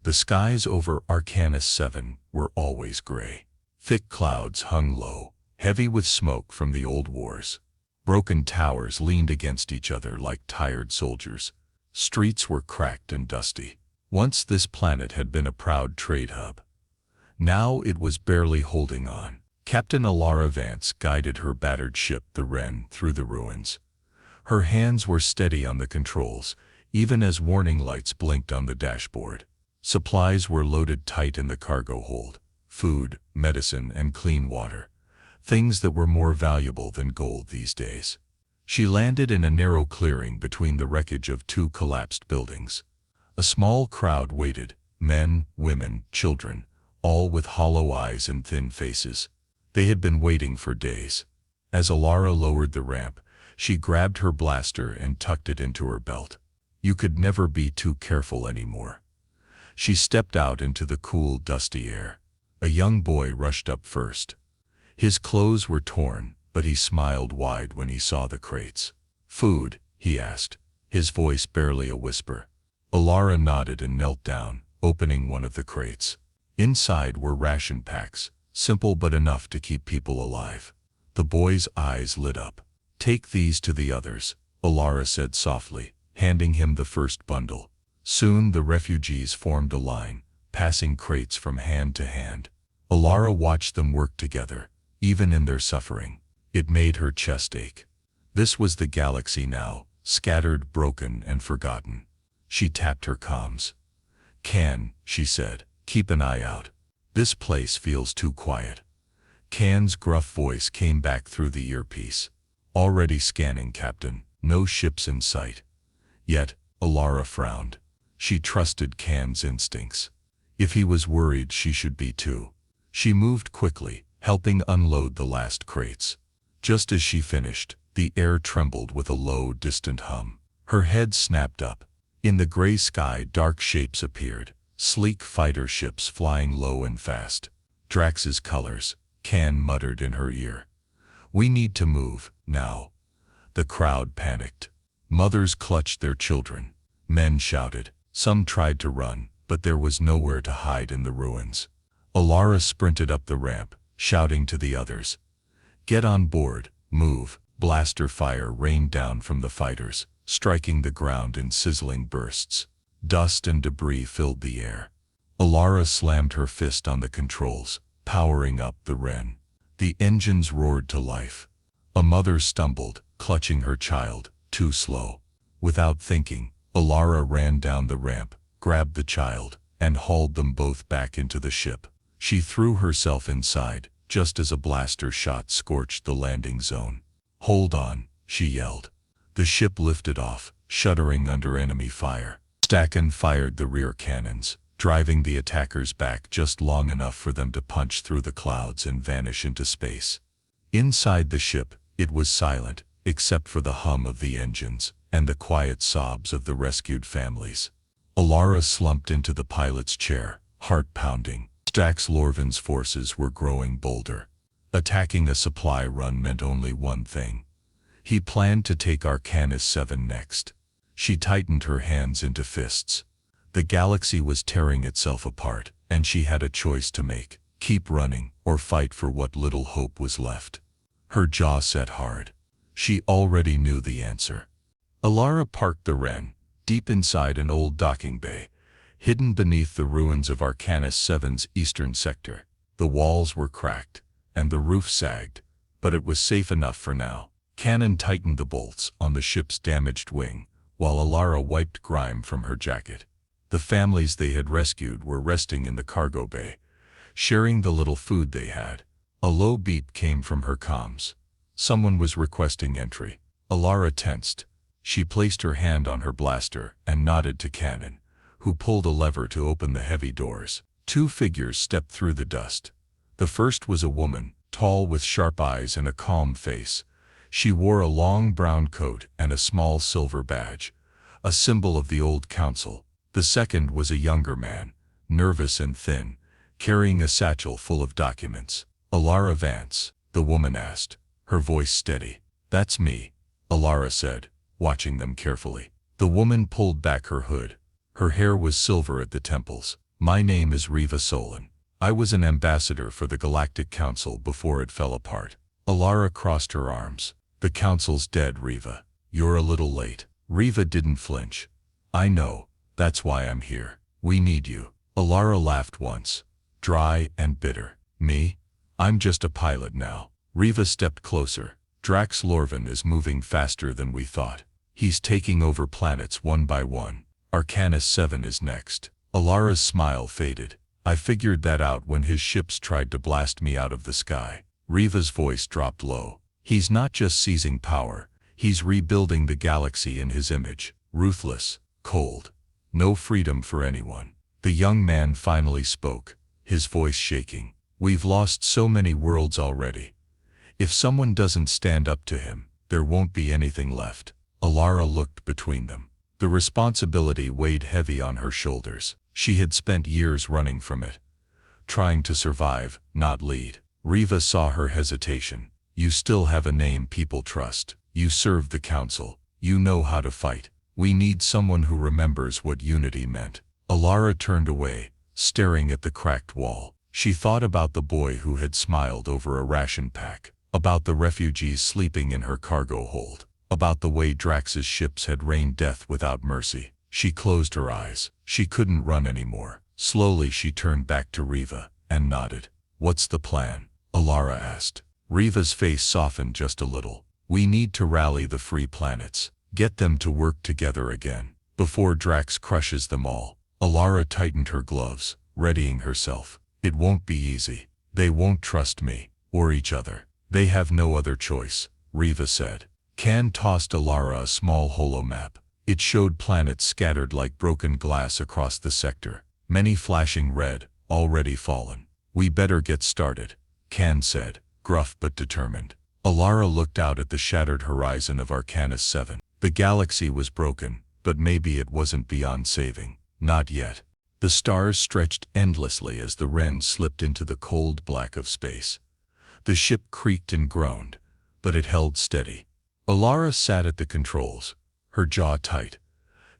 The skies over Arcanus 7 were always gray. Thick clouds hung low, heavy with smoke from the old wars. Broken towers leaned against each other like tired soldiers. Streets were cracked and dusty. Once this planet had been a proud trade hub. Now it was barely holding on. Captain Alara Vance guided her battered ship, the Wren, through the ruins. Her hands were steady on the controls, even as warning lights blinked on the dashboard. Supplies were loaded tight in the cargo hold. Food, medicine, and clean water. Things that were more valuable than gold these days. She landed in a narrow clearing between the wreckage of two collapsed buildings. A small crowd waited, men, women, children, all with hollow eyes and thin faces. They had been waiting for days. As Alara lowered the ramp, she grabbed her blaster and tucked it into her belt. You could never be too careful anymore. She stepped out into the cool, dusty air. A young boy rushed up first. His clothes were torn, but he smiled wide when he saw the crates. "Food?" he asked, his voice barely a whisper. Alara nodded and knelt down, opening one of the crates. Inside were ration packs, simple but enough to keep people alive. The boy's eyes lit up. "Take these to the others," Alara said softly, handing him the first bundle. Soon the refugees formed a line, passing crates from hand to hand. Alara watched them work together, even in their suffering. It made her chest ache. This was the galaxy now, scattered, broken, and forgotten. She tapped her comms. "Can," she said, "keep an eye out. This place feels too quiet." Can's gruff voice came back through the earpiece. "Already scanning, Captain. No ships in sight." Yet, Alara frowned. She trusted Can's instincts. If he was worried, she should be too. She moved quickly, helping unload the last crates. Just as she finished, the air trembled with a low, distant hum. Her head snapped up. In the gray sky, dark shapes appeared, sleek fighter ships flying low and fast. "Drax's colors," Can muttered in her ear. "We need to move, now." The crowd panicked. Mothers clutched their children. Men shouted. Some tried to run, but there was nowhere to hide in the ruins. Alara sprinted up the ramp, shouting to the others. "Get on board, move." Blaster fire rained down from the fighters, striking the ground in sizzling bursts. Dust and debris filled the air. Alara slammed her fist on the controls, powering up the Wren. The engines roared to life. A mother stumbled, clutching her child, too slow. Without thinking, Alara ran down the ramp, grabbed the child, and hauled them both back into the ship. She threw herself inside, just as a blaster shot scorched the landing zone. "Hold on," she yelled. The ship lifted off, shuddering under enemy fire. Stacken fired the rear cannons, driving the attackers back just long enough for them to punch through the clouds and vanish into space. Inside the ship, it was silent, except for the hum of the engines and the quiet sobs of the rescued families. Alara slumped into the pilot's chair, heart pounding. Stax Lorvan's forces were growing bolder. Attacking a supply run meant only one thing. He planned to take Arcanus 7 next. She tightened her hands into fists. The galaxy was tearing itself apart, and she had a choice to make: keep running, or fight for what little hope was left. Her jaw set hard. She already knew the answer. Alara parked the Wren, deep inside an old docking bay, hidden beneath the ruins of Arcanus 7's eastern sector. The walls were cracked, and the roof sagged, but it was safe enough for now. Cannon tightened the bolts on the ship's damaged wing, while Alara wiped grime from her jacket. The families they had rescued were resting in the cargo bay, sharing the little food they had. A low beep came from her comms. Someone was requesting entry. Alara tensed. She placed her hand on her blaster and nodded to Cannon, who pulled a lever to open the heavy doors. Two figures stepped through the dust. The first was a woman, tall with sharp eyes and a calm face. She wore a long brown coat and a small silver badge, a symbol of the old council. The second was a younger man, nervous and thin, carrying a satchel full of documents. "Alara Vance?" the woman asked, her voice steady. "That's me," Alara said, watching them carefully. The woman pulled back her hood. Her hair was silver at the temples. My name is Riva Solon. I was an ambassador for the Galactic Council before it fell apart. Alara crossed her arms. The council's dead, Riva. You're a little late. Riva didn't flinch. I know. That's why I'm here. We need you. Alara laughed once, dry and bitter. Me? I'm just a pilot now. Riva stepped closer. Drax Lorvin is moving faster than we thought. He's taking over planets one by one. Arcanus 7 is next. Alara's smile faded. I figured that out when his ships tried to blast me out of the sky. Riva's voice dropped low. He's not just seizing power. He's rebuilding the galaxy in his image. Ruthless, cold. No freedom for anyone. The young man finally spoke, his voice shaking. We've lost so many worlds already. If someone doesn't stand up to him, there won't be anything left. Alara looked between them. The responsibility weighed heavy on her shoulders. She had spent years running from it, trying to survive, not lead. Riva saw her hesitation. You still have a name people trust. You serve the council. You know how to fight. We need someone who remembers what unity meant. Alara turned away, staring at the cracked wall. She thought about the boy who had smiled over a ration pack, about the refugees sleeping in her cargo hold, about the way Drax's ships had rained death without mercy. She closed her eyes. She couldn't run anymore. Slowly she turned back to Riva and nodded. What's the plan? Alara asked. Riva's face softened just a little. We need to rally the free planets, get them to work together again, before Drax crushes them all. Alara tightened her gloves, readying herself. It won't be easy. They won't trust me, or each other. They have no other choice, Riva said. Can tossed Alara a small holomap. It showed planets scattered like broken glass across the sector, many flashing red, already fallen. We better get started, Can said, gruff but determined. Alara looked out at the shattered horizon of Arcanus 7. The galaxy was broken, but maybe it wasn't beyond saving. Not yet. The stars stretched endlessly as the Wren slipped into the cold black of space. The ship creaked and groaned, but it held steady. Alara sat at the controls, her jaw tight.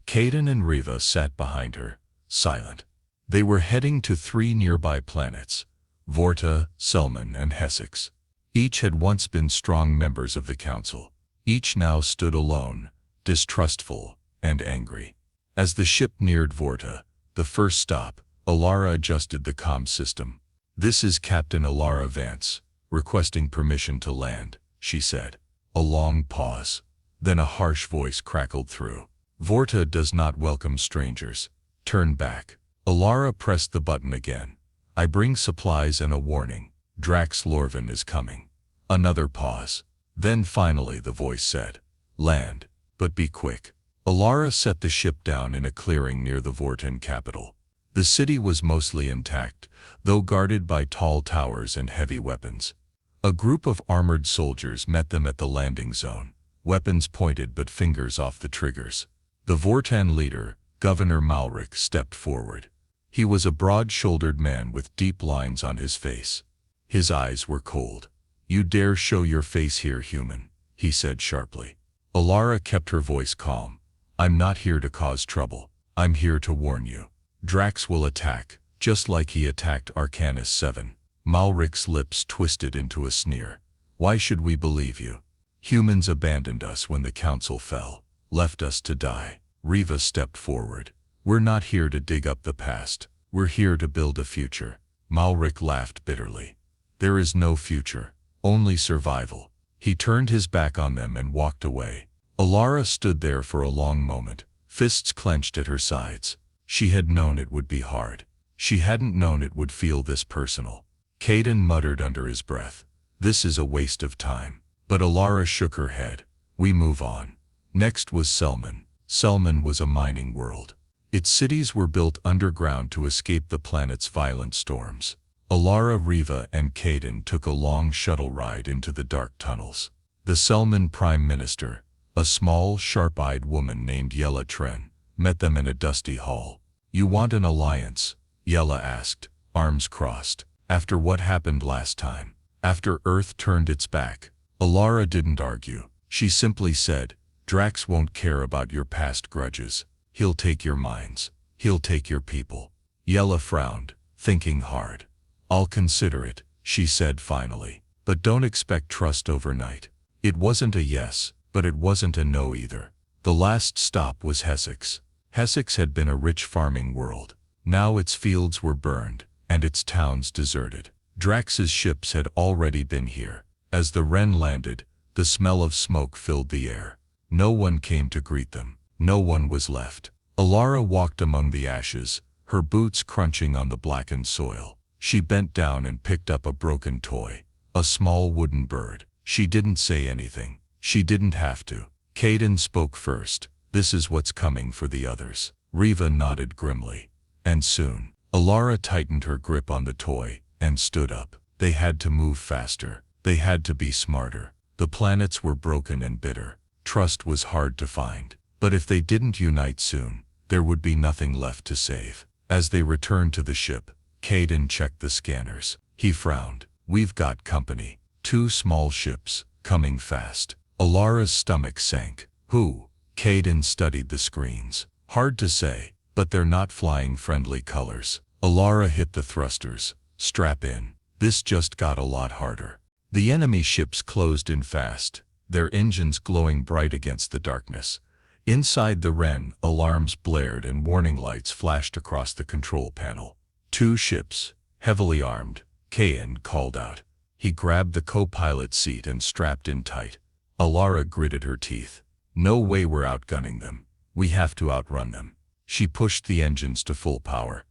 Caden and Riva sat behind her, silent. They were heading to 3 nearby planets, Vorta, Selman, and Hessex. Each had once been strong members of the council. Each now stood alone, distrustful and angry. As the ship neared Vorta, the first stop, Alara adjusted the comm system. This is Captain Alara Vance, requesting permission to land, she said. A long pause. Then a harsh voice crackled through. Vorta does not welcome strangers. Turn back. Alara pressed the button again. I bring supplies and a warning. Drax Lorvin is coming. Another pause. Then finally the voice said, land, but be quick. Alara set the ship down in a clearing near the Vortan capital. The city was mostly intact, though guarded by tall towers and heavy weapons. A group of armored soldiers met them at the landing zone, weapons pointed but fingers off the triggers. The Vortan leader, Governor Malric, stepped forward. He was a broad-shouldered man with deep lines on his face. His eyes were cold. You dare show your face here, human, he said sharply. Alara kept her voice calm. I'm not here to cause trouble. I'm here to warn you. Drax will attack, just like he attacked Arcanus 7. Malric's lips twisted into a sneer. Why should we believe you? Humans abandoned us when the council fell, left us to die. Riva stepped forward. We're not here to dig up the past. We're here to build a future. Malric laughed bitterly. There is no future, only survival. He turned his back on them and walked away. Alara stood there for a long moment, fists clenched at her sides. She had known it would be hard. She hadn't known it would feel this personal. Caden muttered under his breath, this is a waste of time. But Alara shook her head. We move on. Next was Selman. Selman was a mining world. Its cities were built underground to escape the planet's violent storms. Alara, Riva, and Caden took a long shuttle ride into the dark tunnels. The Selman Prime Minister, a small, sharp-eyed woman named Yella Tren, met them in a dusty hall. You want an alliance? Yella asked, arms crossed. After what happened last time, after Earth turned its back. Alara didn't argue. She simply said, Drax won't care about your past grudges. He'll take your minds. He'll take your people. Yella frowned, thinking hard. I'll consider it, she said finally. But don't expect trust overnight. It wasn't a yes, but it wasn't a no either. The last stop was Hessex. Hessex had been a rich farming world. Now its fields were burned, and its towns deserted. Drax's ships had already been here. As the Wren landed, the smell of smoke filled the air. No one came to greet them. No one was left. Alara walked among the ashes, her boots crunching on the blackened soil. She bent down and picked up a broken toy, a small wooden bird. She didn't say anything. She didn't have to. Caden spoke first. This is what's coming for the others. Riva nodded grimly. And soon, Alara tightened her grip on the toy and stood up. They had to move faster. They had to be smarter. The planets were broken and bitter. Trust was hard to find. But if they didn't unite soon, there would be nothing left to save. As they returned to the ship, Caden checked the scanners. He frowned. We've got company. 2 small ships, coming fast. Alara's stomach sank. Who? Caden studied the screens. Hard to say, but they're not flying friendly colors. Alara hit the thrusters. Strap in. This just got a lot harder. The enemy ships closed in fast, their engines glowing bright against the darkness. Inside the Wren, alarms blared and warning lights flashed across the control panel. 2 ships, heavily armed, Caden called out. He grabbed the co-pilot seat and strapped in tight. Alara gritted her teeth. No way we're outgunning them. We have to outrun them. She pushed the engines to full power.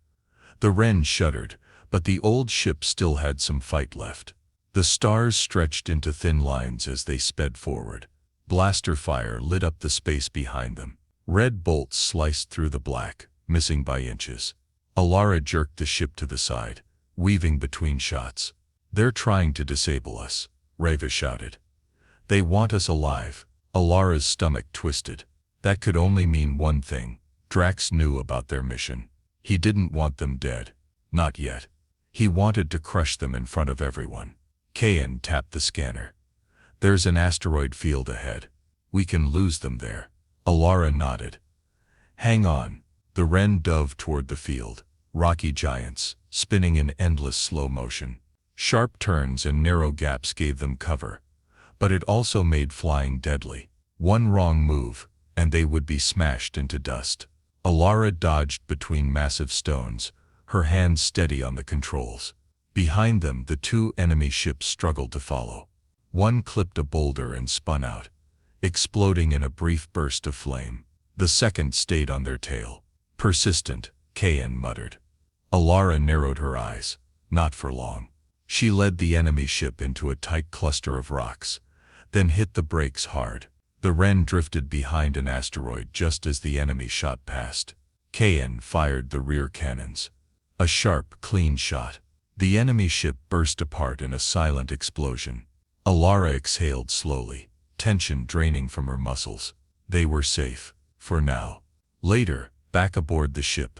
The Wren shuddered, but the old ship still had some fight left. The stars stretched into thin lines as they sped forward. Blaster fire lit up the space behind them. Red bolts sliced through the black, missing by inches. Alara jerked the ship to the side, weaving between shots. They're trying to disable us, Reva shouted. They want us alive. Alara's stomach twisted. That could only mean one thing. Drax knew about their mission. He didn't want them dead. Not yet. He wanted to crush them in front of everyone. Caden tapped the scanner. There's an asteroid field ahead. We can lose them there. Alara nodded. Hang on. The Wren dove toward the field. Rocky giants, spinning in endless slow motion. Sharp turns and narrow gaps gave them cover. But it also made flying deadly. One wrong move, and they would be smashed into dust. Alara dodged between massive stones, her hands steady on the controls. Behind them, the 2 enemy ships struggled to follow. One clipped a boulder and spun out, exploding in a brief burst of flame. The second stayed on their tail. Persistent, Caden muttered. Alara narrowed her eyes. Not for long. She led the enemy ship into a tight cluster of rocks, then hit the brakes hard. The Wren drifted behind an asteroid just as the enemy shot past. Caden fired the rear cannons. A sharp, clean shot. The enemy ship burst apart in a silent explosion. Alara exhaled slowly, tension draining from her muscles. They were safe, for now. Later, back aboard the ship,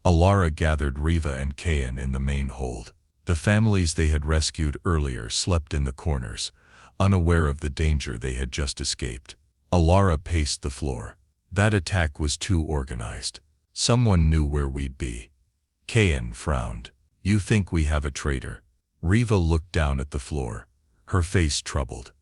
Alara gathered Riva and Caden in the main hold. The families they had rescued earlier slept in the corners, unaware of the danger they had just escaped. Alara paced the floor. That attack was too organized. Someone knew where we'd be. Caden frowned. You think we have a traitor? Riva looked down at the floor, her face troubled.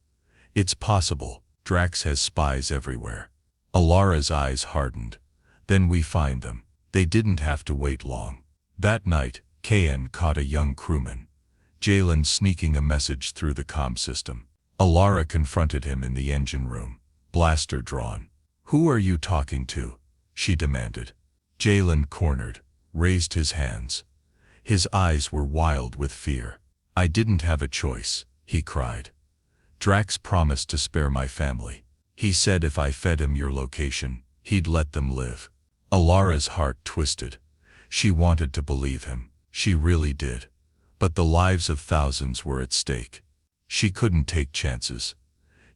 It's possible. Drax has spies everywhere. Alara's eyes hardened. Then we find them. They didn't have to wait long. That night, Caden caught a young crewman, Jalen, sneaking a message through the comm system. Alara confronted him in the engine room, blaster drawn. Who are you talking to? She demanded. Jalen cornered, raised his hands. His eyes were wild with fear. I didn't have a choice, he cried. Drax promised to spare my family. He said if I fed him your location, he'd let them live. Alara's heart twisted. She wanted to believe him. She really did. But the lives of thousands were at stake. She couldn't take chances.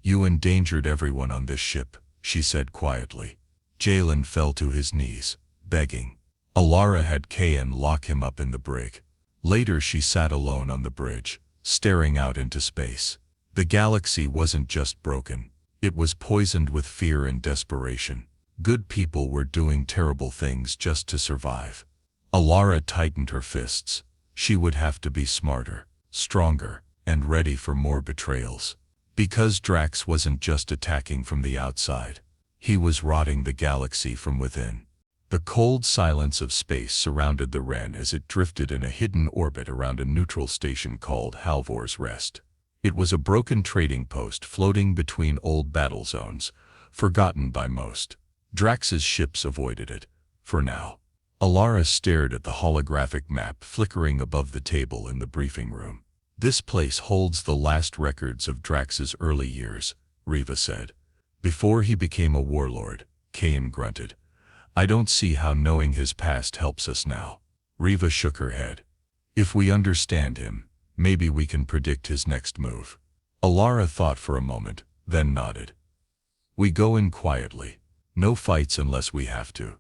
You endangered everyone on this ship, she said quietly. Jalen fell to his knees, begging. Alara had Caden lock him up in the brig. Later she sat alone on the bridge, staring out into space. The galaxy wasn't just broken. It was poisoned with fear and desperation. Good people were doing terrible things just to survive. Alara tightened her fists. She would have to be smarter, stronger, and ready for more betrayals. Because Drax wasn't just attacking from the outside. He was rotting the galaxy from within. The cold silence of space surrounded the Wren as it drifted in a hidden orbit around a neutral station called Halvor's Rest. It was a broken trading post floating between old battle zones, forgotten by most. Drax's ships avoided it, for now. Alara stared at the holographic map flickering above the table in the briefing room. "This place holds the last records of Drax's early years," Riva said. "Before he became a warlord," Kayan grunted. "I don't see how knowing his past helps us now." Riva shook her head. "If we understand him, maybe we can predict his next move." Alara thought for a moment, then nodded. "We go in quietly. No fights unless we have to."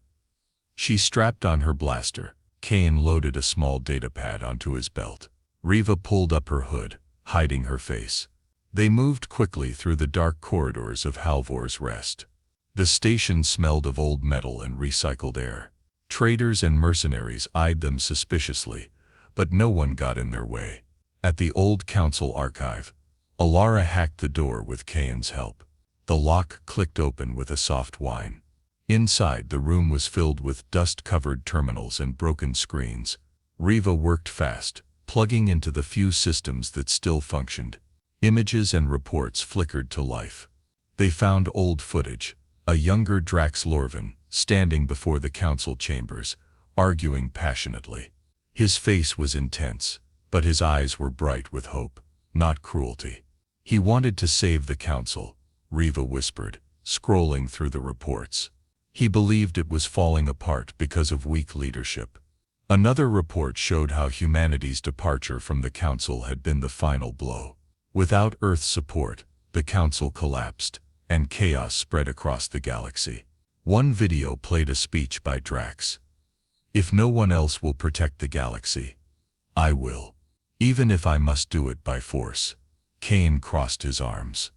She strapped on her blaster. Kayan loaded a small datapad onto his belt. Riva pulled up her hood, hiding her face. They moved quickly through the dark corridors of Halvor's Rest. The station smelled of old metal and recycled air. Traders and mercenaries eyed them suspiciously, but no one got in their way. At the old council archive, Alara hacked the door with Kayan's help. The lock clicked open with a soft whine. Inside, the room was filled with dust-covered terminals and broken screens. Riva worked fast, plugging into the few systems that still functioned. Images and reports flickered to life. They found old footage, a younger Drax Lorvin, standing before the council chambers, arguing passionately. His face was intense, but his eyes were bright with hope, not cruelty. "He wanted to save the council," Riva whispered, scrolling through the reports. "He believed it was falling apart because of weak leadership." Another report showed how humanity's departure from the council had been the final blow. Without Earth's support, the council collapsed, and chaos spread across the galaxy. One video played a speech by Drax. "If no one else will protect the galaxy, I will. Even if I must do it by force." Kayan crossed his arms.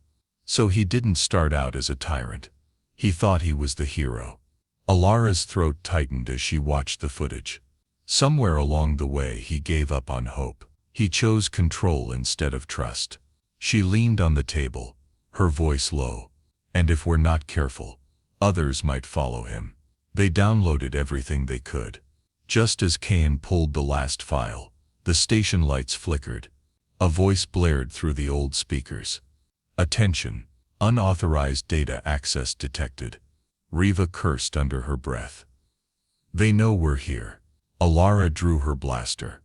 So he didn't start out as a tyrant. He thought he was the hero. Alara's throat tightened as she watched the footage. Somewhere along the way he gave up on hope. He chose control instead of trust. She leaned on the table, her voice low. "And if we're not careful, others might follow him." They downloaded everything they could. Just as Kayan pulled the last file, the station lights flickered. A voice blared through the old speakers. "Attention. Unauthorized data access detected." Riva cursed under her breath. "They know we're here." Alara drew her blaster.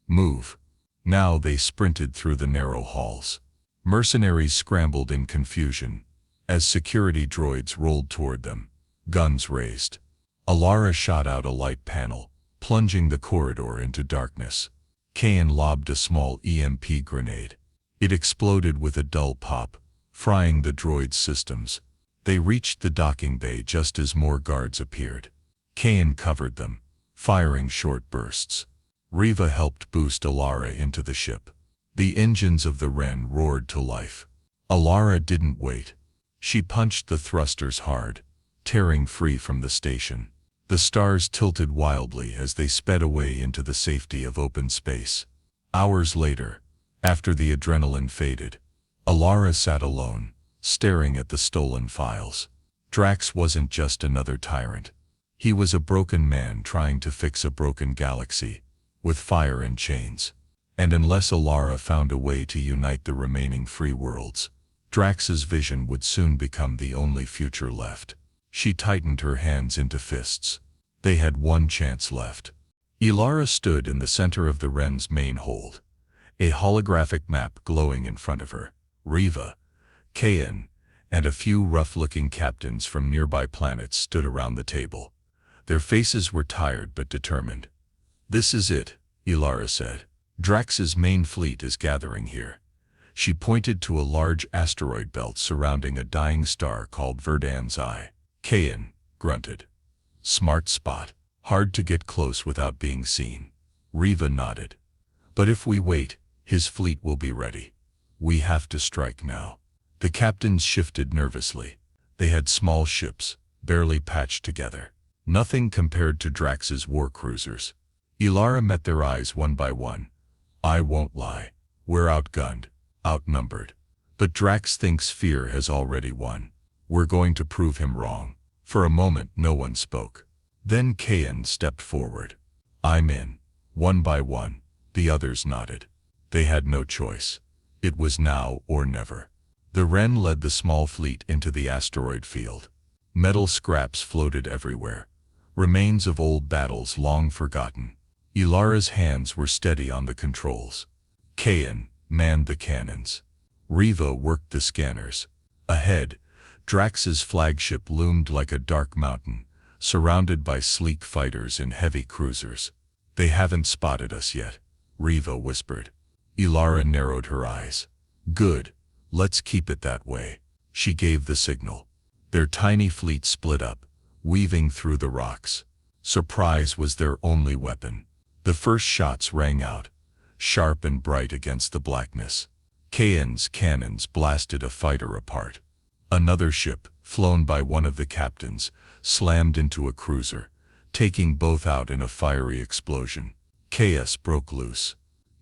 "Move." Now they sprinted through the narrow halls. Mercenaries scrambled in confusion as security droids rolled toward them, guns raised. Alara shot out a light panel, plunging the corridor into darkness. Kayan lobbed a small EMP grenade. It exploded with a dull pop, frying the droid's systems. They reached the docking bay just as more guards appeared. Kayan covered them, firing short bursts. Riva helped boost Alara into the ship. The engines of the Wren roared to life. Alara didn't wait. She punched the thrusters hard, tearing free from the station. The stars tilted wildly as they sped away into the safety of open space. Hours later, after the adrenaline faded, Alara sat alone, staring at the stolen files. Drax wasn't just another tyrant. He was a broken man trying to fix a broken galaxy, with fire and chains. And unless Alara found a way to unite the remaining free worlds, Drax's vision would soon become the only future left. She tightened her hands into fists. They had one chance left. Alara stood in the center of the Wren's main hold, a holographic map glowing in front of her. Riva, Kayan, and a few rough-looking captains from nearby planets stood around the table. Their faces were tired but determined. "This is it," Alara said. "Drax's main fleet is gathering here." She pointed to a large asteroid belt surrounding a dying star called Verdant's Eye. Kayan grunted. "Smart spot. Hard to get close without being seen." Riva nodded. "But if we wait, his fleet will be ready. We have to strike now." The captains shifted nervously. They had small ships, barely patched together. Nothing compared to Drax's war cruisers. Ilara met their eyes one by one. I won't lie. We're outgunned, outnumbered. But Drax thinks fear has already won. We're going to prove him wrong. For a moment no one spoke. Then Kayan stepped forward. I'm in. One by one, the others nodded. They had no choice. It was now or never. The Wren led the small fleet into the asteroid field. Metal scraps floated everywhere. Remains of old battles long forgotten. Ilara's hands were steady on the controls. Kayan manned the cannons. Riva worked the scanners. Ahead, Drax's flagship loomed like a dark mountain, surrounded by sleek fighters and heavy cruisers. They haven't spotted us yet, Riva whispered. Ilara narrowed her eyes. Good, let's keep it that way. She gave the signal. Their tiny fleet split up, weaving through the rocks. Surprise was their only weapon. The first shots rang out, sharp and bright against the blackness. Kayan's cannons blasted a fighter apart. Another ship, flown by one of the captains, slammed into a cruiser, taking both out in a fiery explosion. Chaos broke loose.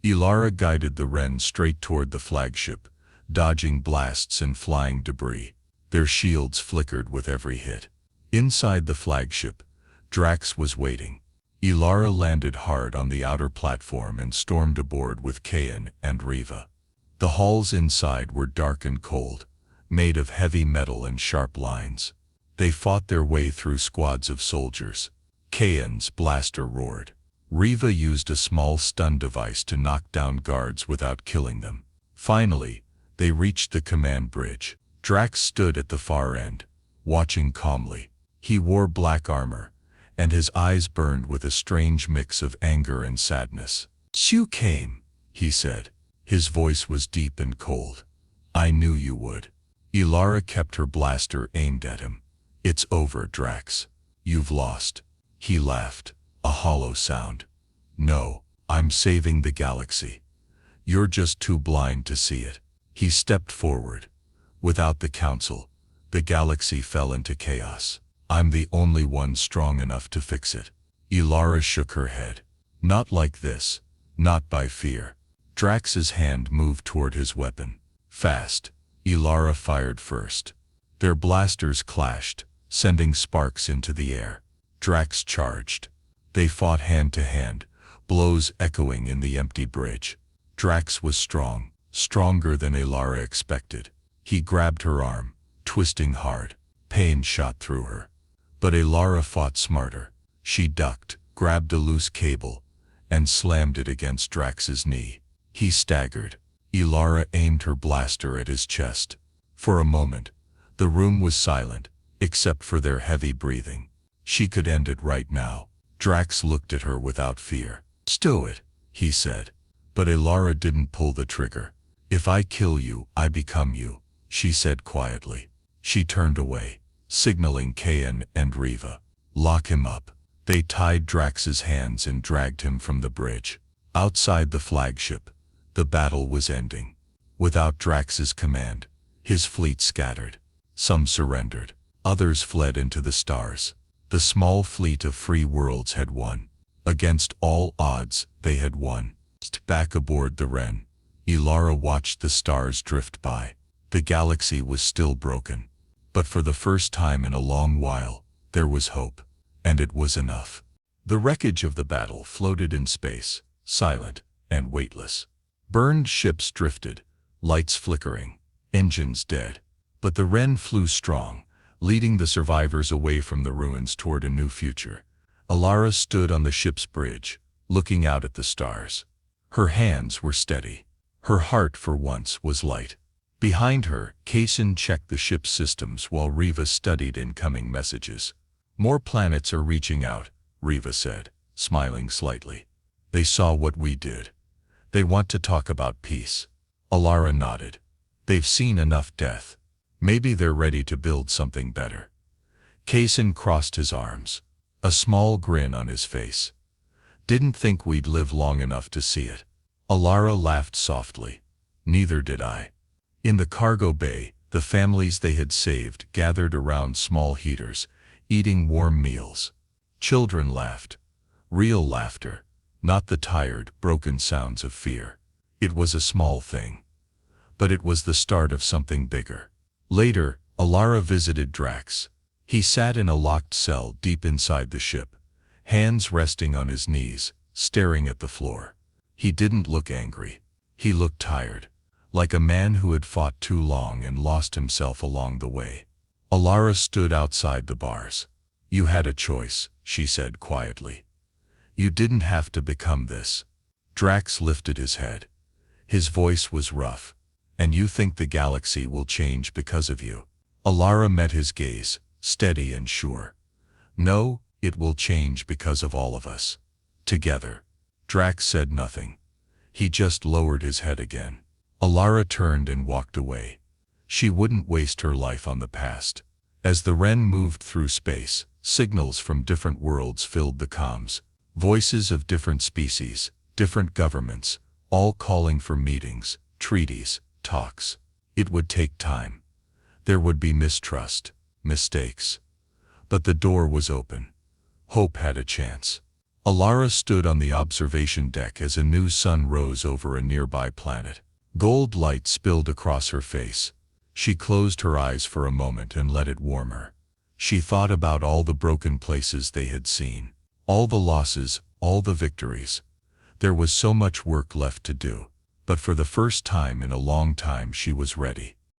Ilara guided the Wren straight toward the flagship, dodging blasts and flying debris. Their shields flickered with every hit. Inside the flagship, Drax was waiting. Ilara landed hard on the outer platform and stormed aboard with Kayan and Riva. The halls inside were dark and cold, made of heavy metal and sharp lines. They fought their way through squads of soldiers. Kayan's blaster roared. Riva used a small stun device to knock down guards without killing them. Finally, they reached the command bridge. Drax stood at the far end, watching calmly. He wore black armor, and his eyes burned with a strange mix of anger and sadness. "You came," he said. His voice was deep and cold. "I knew you would." Ilara kept her blaster aimed at him. "It's over, Drax. You've lost." He laughed, a hollow sound. "No, I'm saving the galaxy. You're just too blind to see it." He stepped forward. Without the council, the galaxy fell into chaos. I'm the only one strong enough to fix it. Ilara shook her head. Not like this. Not by fear. Drax's hand moved toward his weapon. Fast. Ilara fired first. Their blasters clashed, sending sparks into the air. Drax charged. They fought hand to hand, blows echoing in the empty bridge. Drax was strong, stronger than Ilara expected. He grabbed her arm, twisting hard. Pain shot through her. But Ilara fought smarter. She ducked, grabbed a loose cable, and slammed it against Drax's knee. He staggered. Ilara aimed her blaster at his chest. For a moment, the room was silent, except for their heavy breathing. She could end it right now. Drax looked at her without fear. "Stow it," he said. But Ilara didn't pull the trigger. "If I kill you, I become you," she said quietly. She turned away, signaling Kayan and Riva. "Lock him up." They tied Drax's hands and dragged him from the bridge. Outside the flagship, the battle was ending. Without Drax's command, his fleet scattered. Some surrendered. Others fled into the stars. The small fleet of free worlds had won. Against all odds, they had won. Back aboard the Wren, Ilara watched the stars drift by. The galaxy was still broken. But for the first time in a long while, there was hope. And it was enough. The wreckage of the battle floated in space, silent and weightless. Burned ships drifted, lights flickering, engines dead. But the Wren flew strong, leading the survivors away from the ruins toward a new future. Ilara stood on the ship's bridge, looking out at the stars. Her hands were steady. Her heart, for once, was light. Behind her, Kayan checked the ship's systems while Riva studied incoming messages. "More planets are reaching out," Riva said, smiling slightly. "They saw what we did. They want to talk about peace." Ilara nodded. "They've seen enough death. Maybe they're ready to build something better." Kayan crossed his arms, a small grin on his face. "Didn't think we'd live long enough to see it." Ilara laughed softly. "Neither did I." In the cargo bay, the families they had saved gathered around small heaters, eating warm meals. Children laughed. Real laughter, not the tired, broken sounds of fear. It was a small thing, but it was the start of something bigger. Later, Alara visited Drax. He sat in a locked cell deep inside the ship, hands resting on his knees, staring at the floor. He didn't look angry. He looked tired, like a man who had fought too long and lost himself along the way. Alara stood outside the bars. "You had a choice," she said quietly. "You didn't have to become this." Drax lifted his head. His voice was rough. "And you think the galaxy will change because of you?" Alara met his gaze, steady and sure. "No, it will change because of all of us. Together." Drax said nothing. He just lowered his head again. Alara turned and walked away. She wouldn't waste her life on the past. As the Wren moved through space, signals from different worlds filled the comms. Voices of different species, different governments, all calling for meetings, treaties, talks. It would take time. There would be mistrust, mistakes. But the door was open. Hope had a chance. Alara stood on the observation deck as a new sun rose over a nearby planet. Gold light spilled across her face. She closed her eyes for a moment and let it warm her. She thought about all the broken places they had seen, all the losses, all the victories. There was so much work left to do, but for the first time in a long time she was ready.